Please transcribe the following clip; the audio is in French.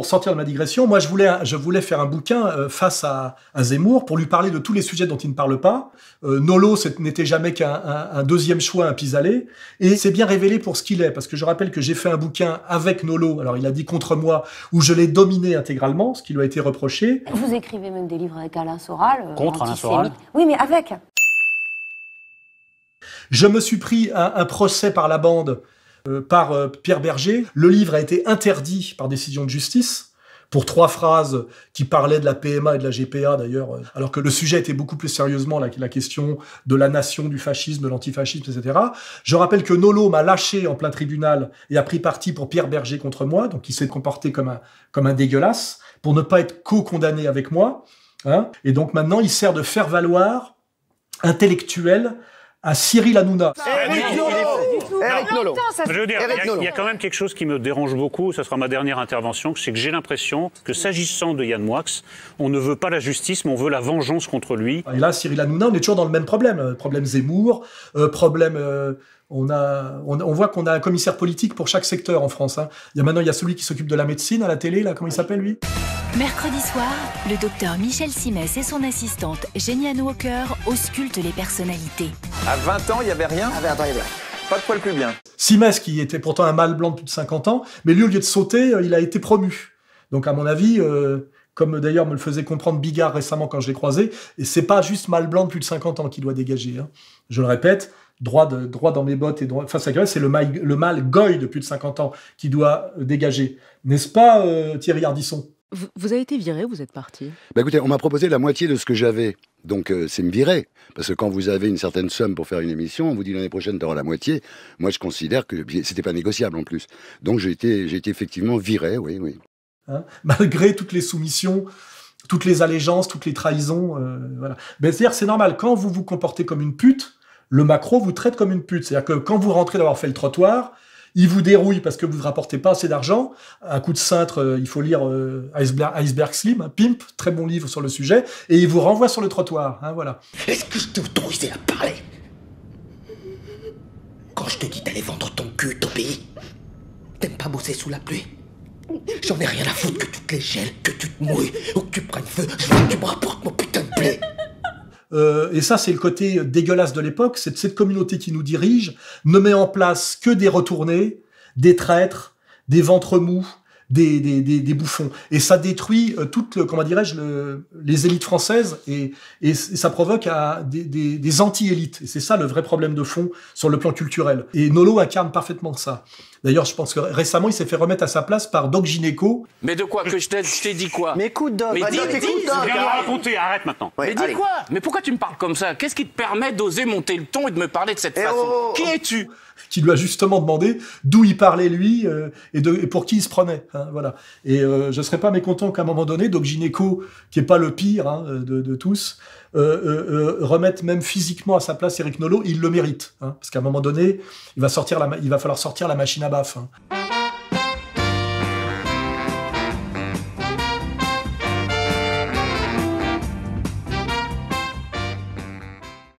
pour sortir de ma digression, moi je voulais faire un bouquin face à Zemmour pour lui parler de tous les sujets dont il ne parle pas. Nolo, ce n'était jamais qu'un deuxième choix, un pis-aller, et c'est bien révélé pour ce qu'il est, parce que je rappelle que j'ai fait un bouquin avec Nolo, alors il a dit contre moi, où je l'ai dominé intégralement, ce qui lui a été reproché. Vous écrivez même des livres avec Alain Soral. Contre Alain Soral. Oui, mais avec. Je me suis pris un procès par la bande par Pierre Berger. Le livre a été interdit par décision de justice pour 3 phrases qui parlaient de la PMA et de la GPA d'ailleurs, alors que le sujet était beaucoup plus sérieusement la question de la nation, du fascisme, de l'antifascisme, etc. Je rappelle que Nolo m'a lâché en plein tribunal et a pris parti pour Pierre Berger contre moi, donc il s'est comporté comme un dégueulasse pour ne pas être co-condamné avec moi. Hein. Et donc maintenant, il sert de faire-valoir intellectuel à Cyril Hanouna. Éric Nolot. Je veux dire, il y a quand même quelque chose qui me dérange beaucoup, ça sera ma dernière intervention, c'est que j'ai l'impression que s'agissant de Yann Moix, on ne veut pas la justice, mais on veut la vengeance contre lui. Et là, Cyril Hanouna, on est toujours dans le même problème. Problème Zemmour, problème... On voit qu'on a un commissaire politique pour chaque secteur en France. Hein. Il y a celui qui s'occupe de la médecine à la télé, là, comment il s'appelle, lui ? Mercredi soir, le docteur Michel Simès et son assistante Géniane Walker auscultent les personnalités. À 20 ans, il n'y avait rien ? À 20 ans, il y avait rien. Pas de poil plus bien. Simès, qui était pourtant un mâle blanc de plus de 50 ans, mais lui, au lieu de sauter, il a été promu. Donc, à mon avis, comme d'ailleurs me le faisait comprendre Bigard récemment quand je l'ai croisé, et c'est pas juste mâle blanc de plus de 50 ans qui doit dégager. Hein. Je le répète, droit dans mes bottes et droit face à la c'est le mâle goy de plus de 50 ans qui doit dégager. N'est-ce pas, Thierry Ardisson ? Vous avez été viré, vous êtes parti. Écoutez, on m'a proposé la moitié de ce que j'avais. Donc c'est me virer. Parce que quand vous avez une certaine somme pour faire une émission, on vous dit l'année prochaine tu auras la moitié. Moi je considère que c'était pas négociable en plus. Donc j'ai été effectivement viré, oui. Hein, malgré toutes les soumissions, toutes les allégeances, toutes les trahisons, voilà. Mais c'est-à-dire c'est normal, quand vous vous comportez comme une pute, le macro vous traite comme une pute. C'est-à-dire que quand vous rentrez d'avoir fait le trottoir, il vous dérouille parce que vous ne rapportez pas assez d'argent. Un coup de cintre, il faut lire Iceberg Slim, Pimp, très bon livre sur le sujet, et il vous renvoie sur le trottoir. Hein, voilà. Est-ce que je t'ai autorisé à parler ? Quand je te dis d'aller vendre ton cul, ton pays, t'aimes pas bosser sous la pluie ? J'en ai rien à foutre que tu te les gèles, que tu te mouilles, ou que tu prennes feu, je veux que tu me rapportes mon putain de blé. Et ça, c'est le côté dégueulasse de l'époque. Cette communauté qui nous dirige ne met en place que des retournés, des traîtres, des ventres mous, des bouffons. Et ça détruit les élites françaises et ça provoque des anti-élites. Et c'est ça le vrai problème de fond sur le plan culturel. Et Nolo incarne parfaitement ça. D'ailleurs, je pense que récemment, il s'est fait remettre à sa place par Doc Gynéco. Mais de quoi que je t'ai dit quoi? Mais écoute, Doc. Mais Viens nous raconter, arrête maintenant. Mais dis quoi? Mais pourquoi tu me parles comme ça? Qu'est-ce qui te permet d'oser monter le ton et de me parler de cette façon? Qui es-tu? Qui lui a justement demandé d'où il parlait lui et pour qui il se prenait. Hein, voilà. Et je serais pas mécontent qu'à un moment donné, Doc Gynéco, qui est pas le pire de tous, remette même physiquement à sa place Éric Nolot. Il le mérite, hein, parce qu'à un moment donné, il va falloir sortir la machine à baffe. Hein.